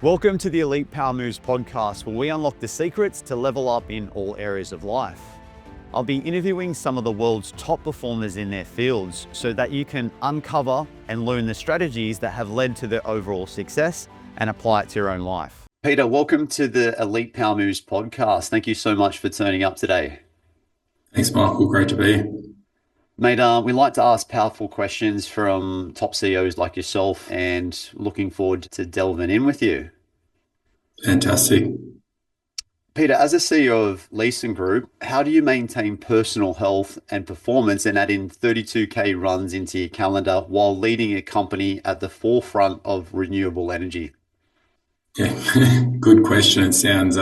Welcome to the Elite Power Moves podcast, where we unlock the secrets to level up in all areas of life. I'll be interviewing some of the world's top performers in their fields so that you can uncover and learn the strategies that have led to their overall success and apply it to your own life. Peter, welcome to the Elite Power Moves podcast. Thank you so much for turning up today. Thanks, Michael. Great to be here. Mate, we like to ask powerful questions from top CEOs like yourself, and looking forward to delving in with you. Fantastic. Peter, as a CEO of Leeson Group, how do you maintain personal health and performance and add in 32K runs into your calendar while leading a company at the forefront of renewable energy? Yeah, good question. It sounds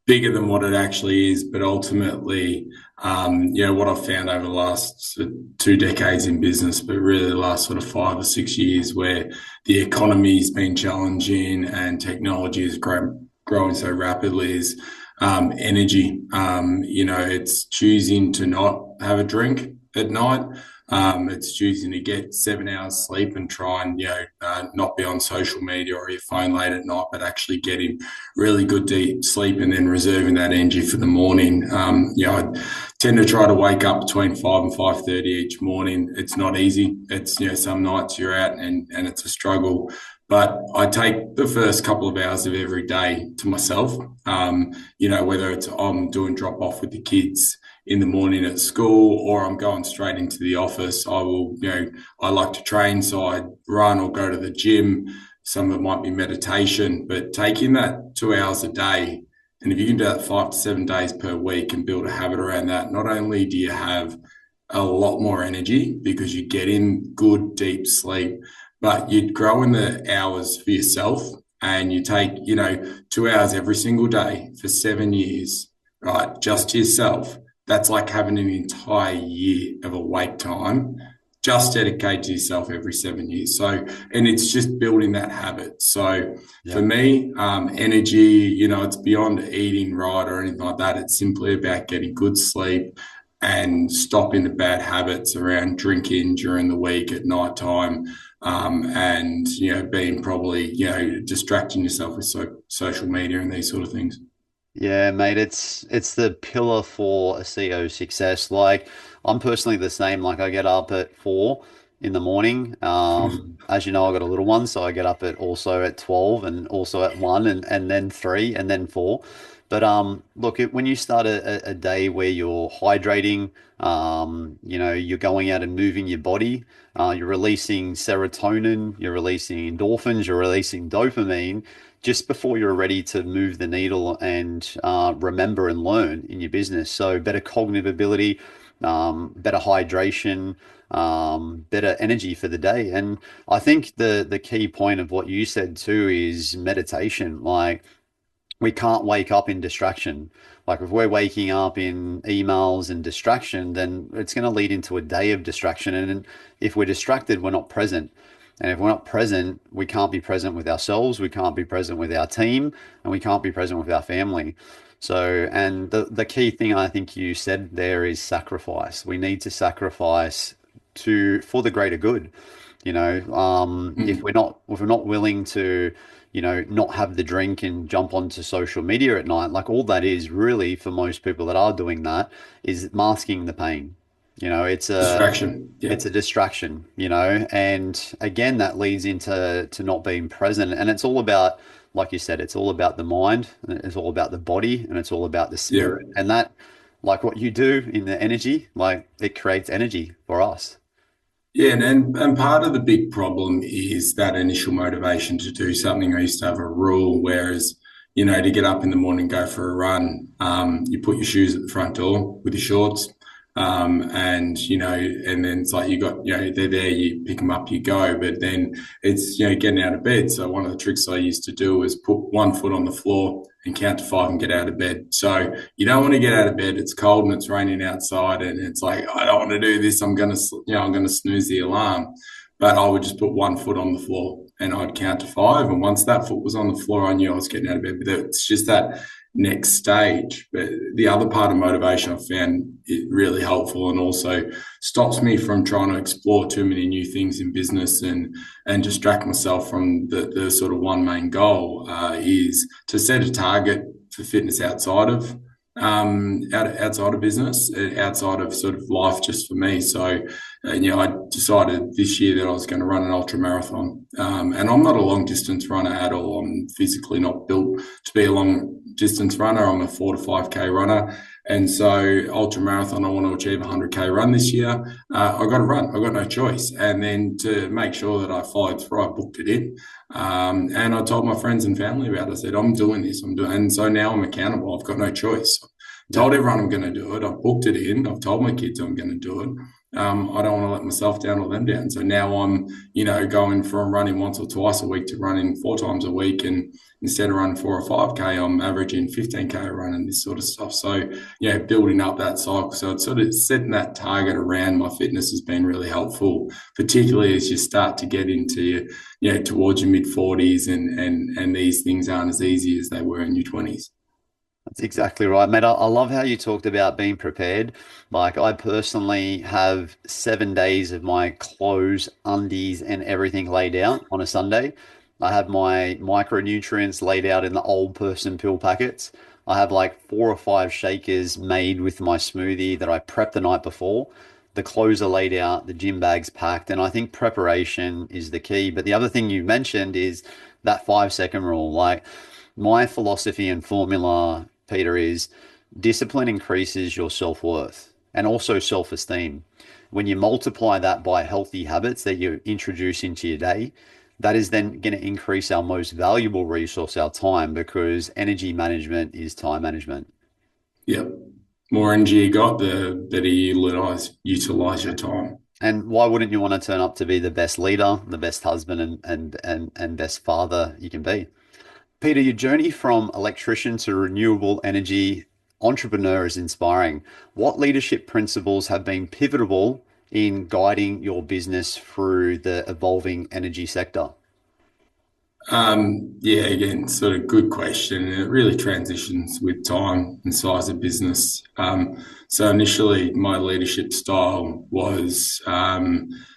bigger than what it actually is, but ultimately, what I've found over the last 2 decades in business, but really the last sort of 5 or 6 years, where the economy's been challenging and technology is growing so rapidly, is energy. It's choosing to not have a drink at night. It's choosing to get 7 hours sleep and try and, not be on social media or your phone late at night, but actually getting really good deep sleep and then reserving that energy for the morning. I tend to try to wake up between 5 and 5:30 each morning. It's not easy. It's, some nights you're out and it's a struggle. But I take the first couple of hours of every day to myself, whether it's I'm doing drop off with the kids in the morning at school or I'm going straight into the office. I like to train, so I run or go to the gym. Some of it might be meditation, but taking that 2 hours a day, and if you can do that 5 to 7 days per week and build a habit around that, not only do you have a lot more energy because you get in good deep sleep, but you're growing the hours for yourself, and you take, 2 hours every single day for 7 years, right? Just to yourself. That's like having an entire year of awake time just dedicated to yourself every 7 years. So, and it's just building that habit. So for me, energy, it's beyond eating right or anything like that. It's simply about getting good sleep and stopping the bad habits around drinking during the week at night time. And being probably distracting yourself with social media and these sort of things. Yeah, mate, it's the pillar for a CEO's success. Like, I'm personally the same. Like, I get up at 4 in the morning. As you know, I got a little one, so I get up at 12 and also at 1 and then 3 and then 4. But look, when you start a day where you're hydrating, you're going out and moving your body, you're releasing serotonin, you're releasing endorphins, you're releasing dopamine just before you're ready to move the needle and remember and learn in your business. So better cognitive ability, better hydration, better energy for the day. And I think the key point of what you said too is meditation. Like, we can't wake up in distraction. Like, if we're waking up in emails and distraction, then it's going to lead into a day of distraction. And if we're distracted, we're not present. And if we're not present, we can't be present with ourselves, we can't be present with our team, and we can't be present with our family. So, and the key thing I think you said there is sacrifice. We need to sacrifice for the greater good. If we're not willing to, not have the drink and jump onto social media at night, like, all that is really, for most people that are doing that, is masking the pain. It's Distraction. Yeah. it's a distraction, and again, that leads into not being present. And it's all about, like you said, it's all about the mind, and it's all about the body, and it's all about the spirit. And that, like what you do in the energy, like, it creates energy for us. Yeah, and part of the big problem is that initial motivation to do something. I used to have a rule, whereas, to get up in the morning, go for a run, you put your shoes at the front door with your shorts, and then it's like they're there, you pick them up, you go. But then it's, getting out of bed. So one of the tricks I used to do was put one foot on the floor and count to 5 and get out of bed. So you don't want to get out of bed. It's cold and it's raining outside, and it's like, I don't want to do this. I'm going to snooze the alarm. But I would just put one foot on the floor and I'd count to 5. And once that foot was on the floor, I knew I was getting out of bed. But it's just that next stage. But the other part of motivation I found it really helpful, and also stops me from trying to explore too many new things in business and distract myself from the sort of one main goal, is to set a target for fitness outside of business, outside of sort of life, just for me. So, I decided this year that I was going to run an ultra marathon, and I'm not a long distance runner at all. I'm physically not built to be a long distance runner. I'm a 4 to 5K runner. And so, ultra marathon, I want to achieve a 100K run this year. I got to run. I got no choice. And then to make sure that I followed through, I booked it in. And I told my friends and family about it. I said, I'm doing this. And so now I'm accountable. I've got no choice. Yeah. Told everyone I'm going to do it. I've booked it in. I've told my kids I'm going to do it. I don't want to let myself down or them down. So now I'm, going from running once or twice a week to running 4 times a week. And instead of running 4 or 5K, I'm averaging 15K a run and this sort of stuff. So, building up that cycle. So it's sort of setting that target around my fitness has been really helpful, particularly as you start to get into, towards your mid 40s, and these things aren't as easy as they were in your 20s. That's exactly right, mate. I love how you talked about being prepared. Like, I personally have 7 days of my clothes, undies, and everything laid out on a Sunday. I have my micronutrients laid out in the old person pill packets. I have like 4 or 5 shakers made with my smoothie that I prepped the night before. The clothes are laid out, the gym bag's packed, and I think preparation is the key. But the other thing you mentioned is that 5 second rule. Like, my philosophy and formula, Peter, is discipline increases your self-worth and also self-esteem. When you multiply that by healthy habits that you introduce into your day, that is then going to increase our most valuable resource, our time, because energy management is time management. Yep. More energy you got, the better you utilize your time. And why wouldn't you want to turn up to be the best leader, the best husband, and best father you can be? Peter, your journey from electrician to renewable energy entrepreneur is inspiring. What leadership principles have been pivotal in guiding your business through the evolving energy sector? Yeah, again, sort of good question. And it really transitions with time and size of business. So initially, my leadership style was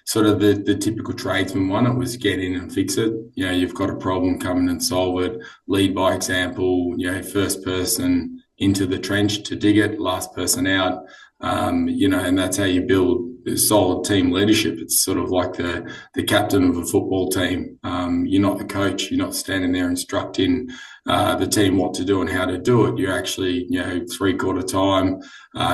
sort of the typical tradesman one. It was get in and fix it. You've got a problem, come in and solve it. Lead by example. First person into the trench to dig it, last person out. And that's how you build solid team leadership. It's sort of like the captain of a football team. You're not the coach. You're not standing there instructing the team what to do and how to do it. You're actually, 3/4 time.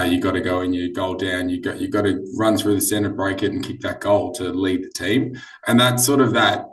You got to go in your goal down. You got to run through the center, break it, and kick that goal to lead the team. And that's sort of that,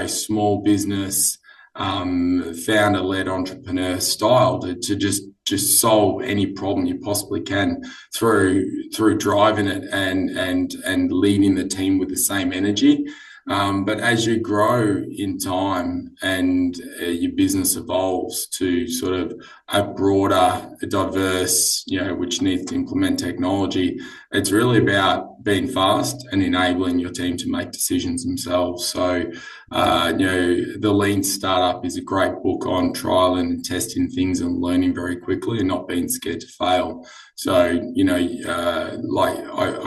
small business founder-led entrepreneur style to just solve any problem you possibly can through driving it and leading the team with the same energy. But as you grow in time and your business evolves to sort of a broader, diverse, which needs to implement technology, it's really about being fast and enabling your team to make decisions themselves. So, the Lean Startup is a great book on trial and testing things and learning very quickly and not being scared to fail. So, I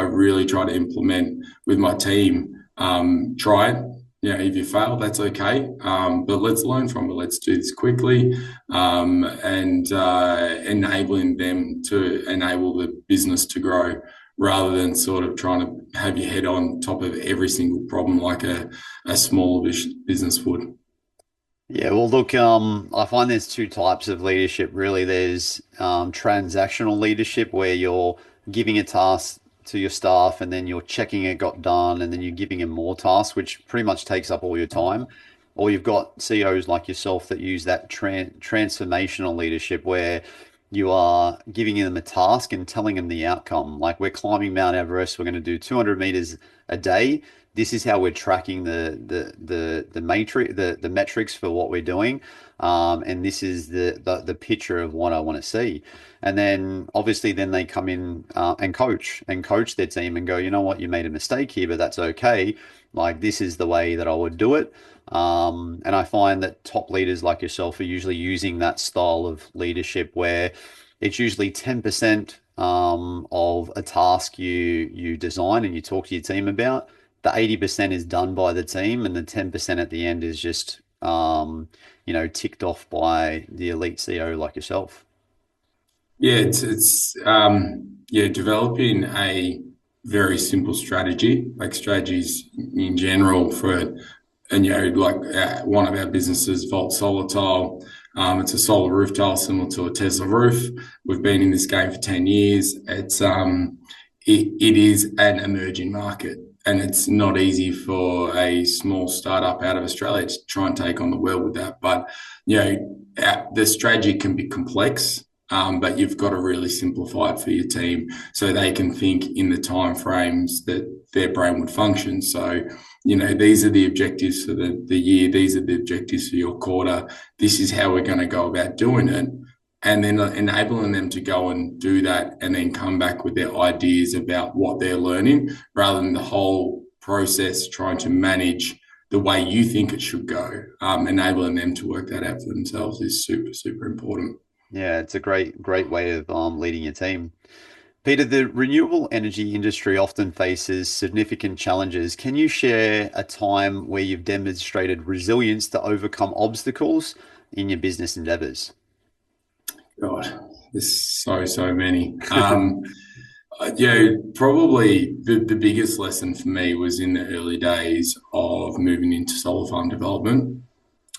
really try to implement with my team. Try it. If you fail, that's okay. But let's learn from it. Let's do this quickly, and enabling them to enable the business to grow, rather than sort of trying to have your head on top of every single problem like a small business would. Yeah, well, look, I find there's two types of leadership, really. There's transactional leadership where you're giving a task to your staff and then you're checking it got done and then you're giving them more tasks, which pretty much takes up all your time. Or you've got CEOs like yourself that use that transformational leadership where you are giving them a task and telling them the outcome. Like, we're climbing Mount Everest, we're going to do 200 meters a day. this is how we're tracking the matrix, the metrics for what we're doing. And this is the picture of what I want to see. And then obviously then they come in and coach their team and go, you know what, you made a mistake here, but that's okay. Like this is the way that I would do it. And I find that top leaders like yourself are usually using that style of leadership where it's usually 10% of a task you design and you talk to your team about. The 80% is done by the team, and the 10% at the end is just ticked off by the elite CEO like yourself. Yeah, it's developing a very simple strategy, like strategies in general for, and like one of our businesses, Volt Solar Tile. It's a solar roof tile similar to a Tesla roof. We've been in this game for 10 years. It is an emerging market, and it's not easy for a small startup out of Australia to try and take on the world with that. But the strategy can be complex. But you've got to really simplify it for your team so they can think in the time frames that their brain would function. So, these are the objectives for the year. These are the objectives for your quarter. This is how we're going to go about doing it. And then enabling them to go and do that and then come back with their ideas about what they're learning rather than the whole process trying to manage the way you think it should go. Enabling them to work that out for themselves is super, super important. Yeah, it's a great way of leading your team. Peter, the renewable energy industry often faces significant challenges. Can you share a time where you've demonstrated resilience to overcome obstacles in your business endeavors? God, there's so many. Probably the biggest lesson for me was in the early days of moving into solar farm development.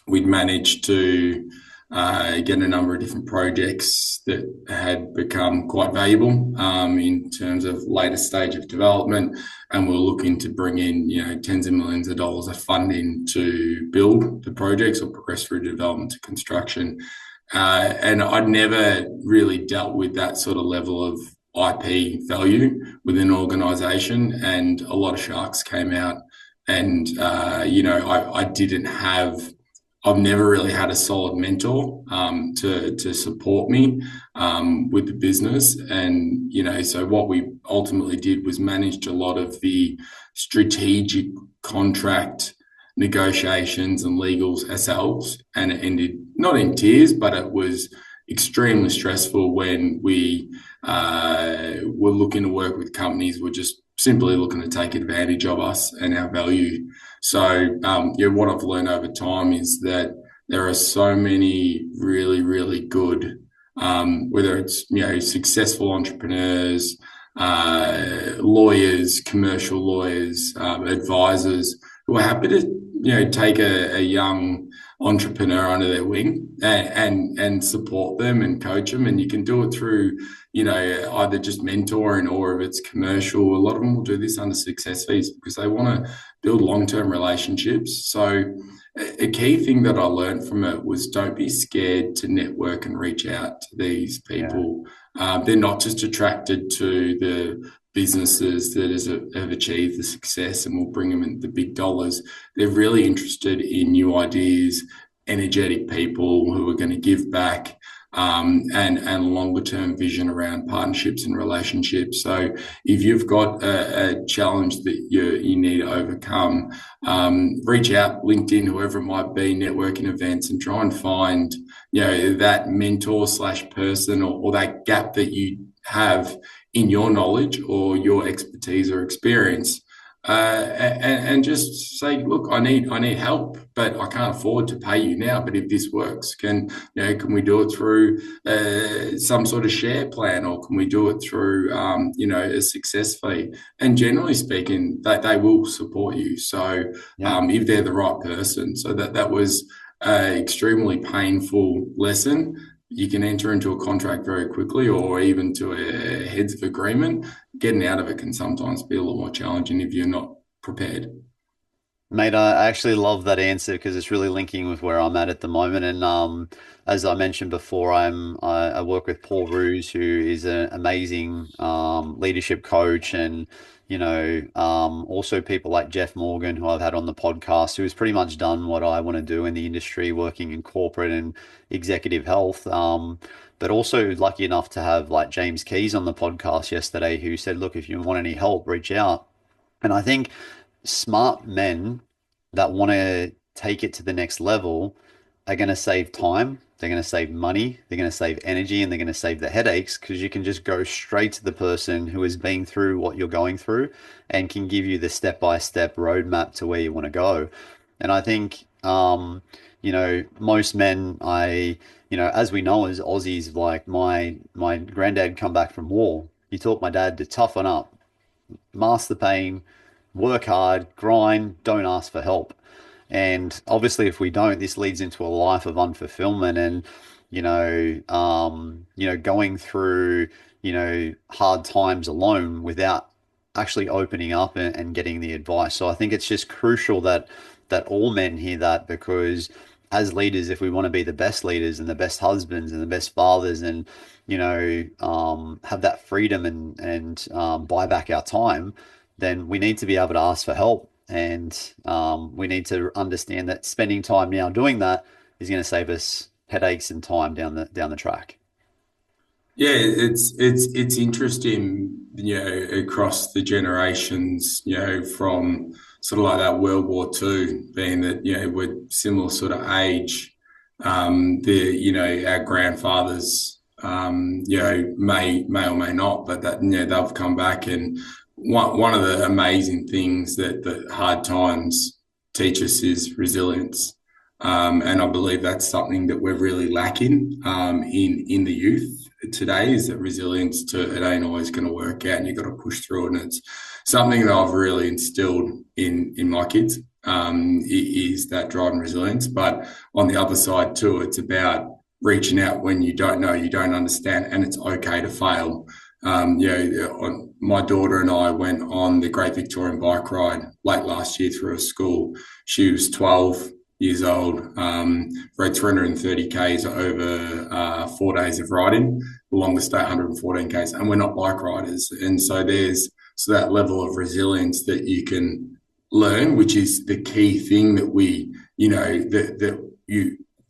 We'd managed to get a number of different projects that had become quite valuable in terms of later stage of development, and we were looking to bring in tens of millions of dollars of funding to build the projects or progress through development to construction. And I'd never really dealt with that sort of level of IP value within an organisation, and a lot of sharks came out, and I've never really had a solid mentor to support me with the business. And, so what we ultimately did was managed a lot of the strategic contract negotiations and legals ourselves. And it ended not in tears, but it was extremely stressful when we were looking to work with companies were just simply looking to take advantage of us and our value. So, what I've learned over time is that there are so many really, really good, whether it's, successful entrepreneurs, lawyers, commercial lawyers, advisors who are happy to, take a young entrepreneur under their wing and support them and coach them. And you can do it through, either just mentoring or if it's commercial. A lot of them will do this under success fees because they want to build long-term relationships. So a key thing that I learned from it was don't be scared to network and reach out to these people. Yeah. They're not just attracted to the businesses that have achieved the success and will bring them in the big dollars. They're really interested in new ideas, energetic people who are going to give back, and longer term vision around partnerships and relationships. So if you've got a challenge that you need to overcome, reach out, LinkedIn, whoever it might be, networking events, and try and find that mentor / person or that gap that you have in your knowledge or your expertise or experience, and just say, look, I need help, but I can't afford to pay you now. But if this works, can we do it through some sort of share plan, or can we do it through a success fee? And generally speaking, they will support you. So if they're the right person, so that was an extremely painful lesson. You can enter into a contract very quickly or even to a heads of agreement. Getting out of it can sometimes be a lot more challenging if you're not prepared. Mate, I actually love that answer because it's really linking with where I'm at the moment. And as I mentioned before, I work with Paul Roos, who is an amazing leadership coach, and also people like Jeff Morgan, who I've had on the podcast, who has pretty much done what I want to do in the industry, working in corporate and executive health. But also lucky enough to have like James Keys on the podcast yesterday, who said, "Look, if you want any help, reach out." And I think smart men that want to take it to the next level are going to save time, they're going to save money, they're going to save energy, and they're going to save the headaches because you can just go straight to the person who has been through what you're going through and can give you the step-by-step roadmap to where you want to go. And I think, most men, as we know as Aussies, like my granddad come back from war. He taught my dad to toughen up, mask the pain, work hard, grind, don't ask for help. And obviously, if we don't, this leads into a life of unfulfillment and, going through, hard times alone without actually opening up and getting the advice. So I think it's just crucial that all men hear that because as leaders, if we want to be the best leaders and the best husbands and the best fathers and, have that freedom and buy back our time, then we need to be able to ask for help. And we need to understand that spending time now doing that is going to save us headaches and time down the track. Yeah, it's interesting, across the generations, from sort of like that World War II, being that, we're similar sort of age. Our grandfathers, may or may not, but that, they've come back, and one of the amazing things that the hard times teach us is resilience. And I believe that's something that we're really lacking in the youth today, is that resilience to it ain't always going to work out and you've got to push through it. And it's something that I've really instilled in my kids, is that drive and resilience. But on the other side too, it's about reaching out when you don't know, you don't understand, and it's okay to fail. My daughter and I went on the Great Victorian Bike Ride late last year through a school. She was 12 years old, rode 330 Ks over 4 days of riding, the longest day 114 Ks, and we're not bike riders. And so there's that level of resilience that you can learn, which is the key thing that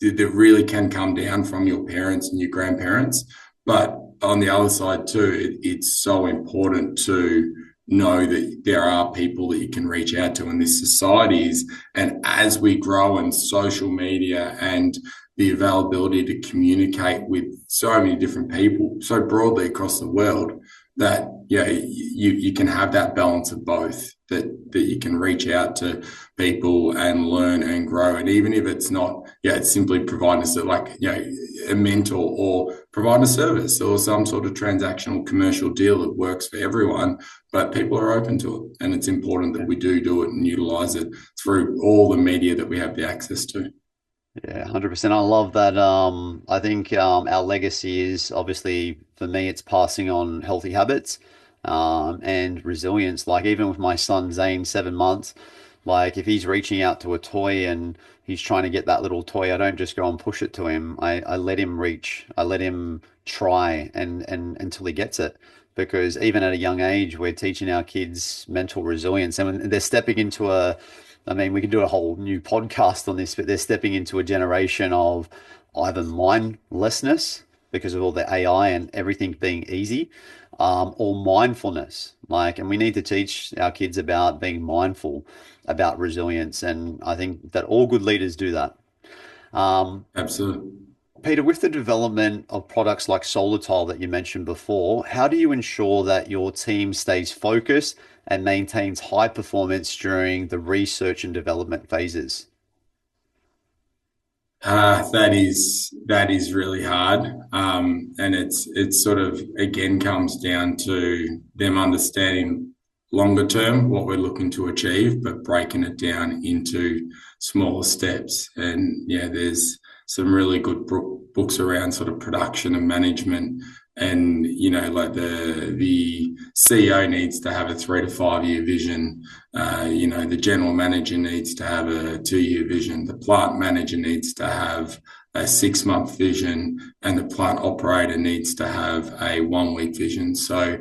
that really can come down from your parents and your grandparents. But on the other side too, it's so important to know that there are people that you can reach out to in this societies. And as we grow in social media and the availability to communicate with so many different people so broadly across the world, that you can have that balance of both, that you can reach out to people and learn and grow. And even if it's not, it's simply providing us a mentor or provide a service or some sort of transactional commercial deal that works for everyone, but people are open to it. And it's important that we do it and utilize it through all the media that we have the access to. Yeah, 100%. I love that. I think our legacy is obviously for me, it's passing on healthy habits and resilience. Like even with my son Zane, 7 months, like if he's reaching out to a toy and he's trying to get that little toy, I don't just go and push it to him. I let him reach. I let him try and until he gets it. Because even at a young age, we're teaching our kids mental resilience, and when they're stepping into I mean, we could do a whole new podcast on this, but they're stepping into a generation of either mindlessness because of all the AI and everything being easy, or mindfulness. Like, and we need to teach our kids about being mindful, about resilience, and I think that all good leaders do that. Um, Absolutely. Peter, with the development of products like solar tile that you mentioned before, how do you ensure that your team stays focused and maintains high performance during the research and development phases? That is really hard, and it's sort of again comes down to them understanding longer term what we're looking to achieve, but breaking it down into smaller steps. And there's some really good books around sort of production and management. And like the CEO needs to have a 3 to 5 year vision. The general manager needs to have a 2 year vision. The plant manager needs to have a 6 month vision, and the plant operator needs to have a 1 week vision. So,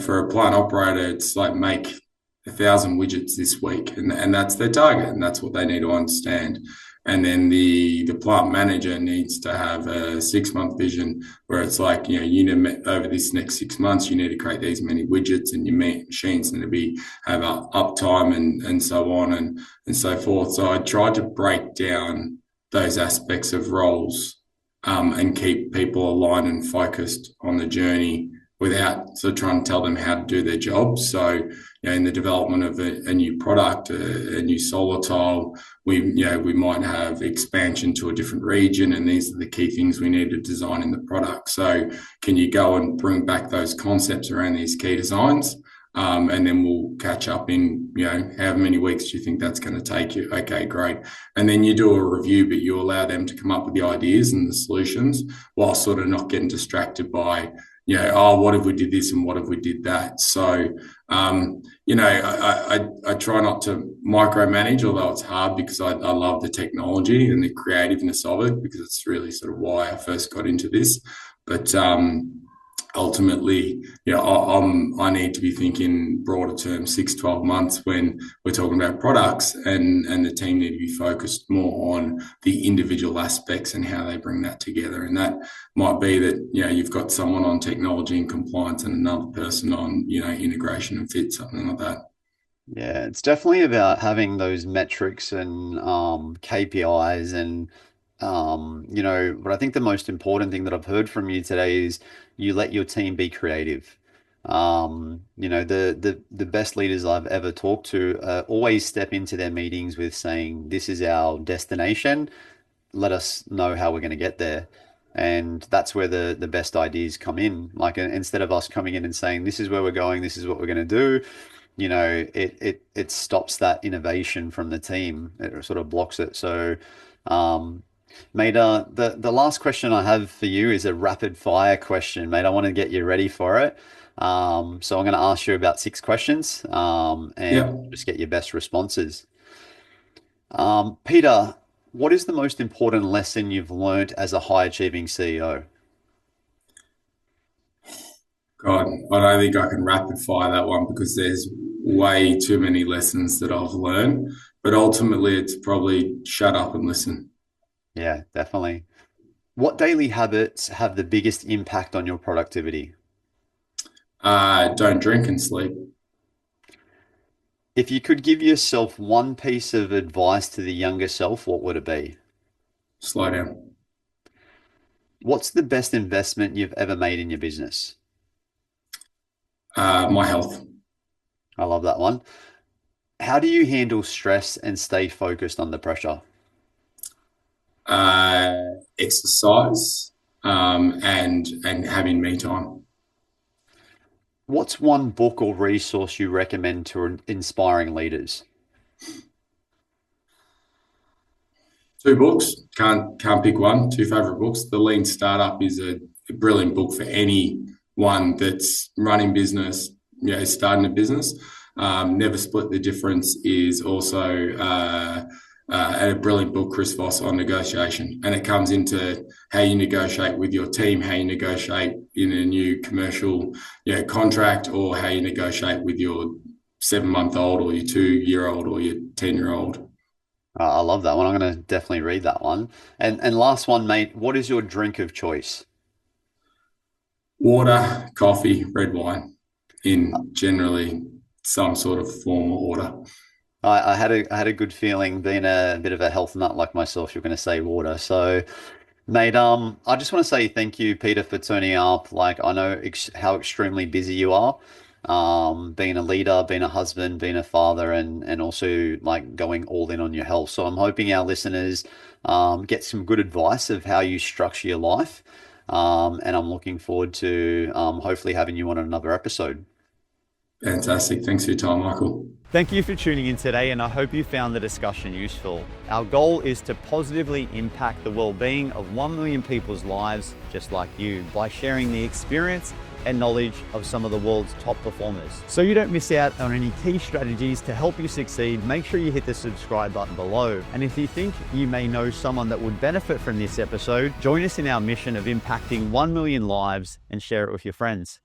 for a plant operator, it's like make 1,000 widgets this week, and that's their target, and that's what they need to understand. And then the plant manager needs to have a 6 month vision where it's like, over this next 6 months, you need to create these many widgets, and your machines need to have uptime and so on and so forth. So I tried to break down those aspects of roles, and keep people aligned and focused on the journey without sort of trying to tell them how to do their job. So, in the development of a new product, a new solar tile, we might have expansion to a different region, and these are the key things we need to design in the product. So, can you go and bring back those concepts around these key designs? And then we'll catch up in, how many weeks do you think that's going to take you? Okay, great. And then you do a review, but you allow them to come up with the ideas and the solutions while sort of not getting distracted by, what if we did this and what if we did that? So, I try not to micromanage, although it's hard because I love the technology and the creativeness of it, because it's really sort of why I first got into this. But ultimately, I need to be thinking broader terms, 6, 12 months when we're talking about products, and the team need to be focused more on the individual aspects and how they bring that together. And that might be that, you've got someone on technology and compliance and another person on, integration and fit, something like that. Yeah, it's definitely about having those metrics and KPIs and but I think the most important thing that I've heard from you today is you let your team be creative. The best leaders I've ever talked to always step into their meetings with saying, "This is our destination. Let us know how we're going to get there." And that's where the best ideas come in. Like instead of us coming in and saying, "This is where we're going, this is what we're going to do," it stops that innovation from the team. It sort of blocks it. So, um, mate, the last question I have for you is a rapid fire question, mate. I want to get you ready for it. So I'm going to ask you about 6 questions, and Yeah. just get your best responses. Peter, what is the most important lesson you've learned as a high achieving CEO? God, I don't think I can rapid fire that one because there's way too many lessons that I've learned. But ultimately, it's probably shut up and listen. Yeah, definitely. What daily habits have the biggest impact on your productivity? Don't drink and sleep. If you could give yourself one piece of advice to the younger self, what would it be? Slow down. What's the best investment you've ever made in your business? My health. I love that one. How do you handle stress and stay focused under pressure? Exercise, and having me time. What's one book or resource you recommend to inspiring leaders? 2 books. Can't pick one. 2 favorite books. The Lean Startup is a brilliant book for anyone that's running business, starting a business. Never Split the Difference is also a brilliant book, Chris Voss, on negotiation, and it comes into how you negotiate with your team, how you negotiate in a new commercial, contract, or how you negotiate with your 7 month old or your 2 year old or your 10-year-old. I love that one. I'm going to definitely read that one. And last one, mate, what is your drink of choice? Water, coffee, red wine, in generally some sort of form or order. I had a good feeling being a bit of a health nut like myself, you're going to say water. So, mate, I just want to say thank you, Peter, for turning up. Like, I know how extremely busy you are, being a leader, being a husband, being a father, and also like going all in on your health. So I'm hoping our listeners get some good advice of how you structure your life. And I'm looking forward to hopefully having you on another episode. Fantastic. Thanks for your time, Michael. Thank you for tuning in today, and I hope you found the discussion useful. Our goal is to positively impact the well-being of 1 million people's lives just like you by sharing the experience and knowledge of some of the world's top performers. So you don't miss out on any key strategies to help you succeed, make sure you hit the subscribe button below. And if you think you may know someone that would benefit from this episode, join us in our mission of impacting 1 million lives and share it with your friends.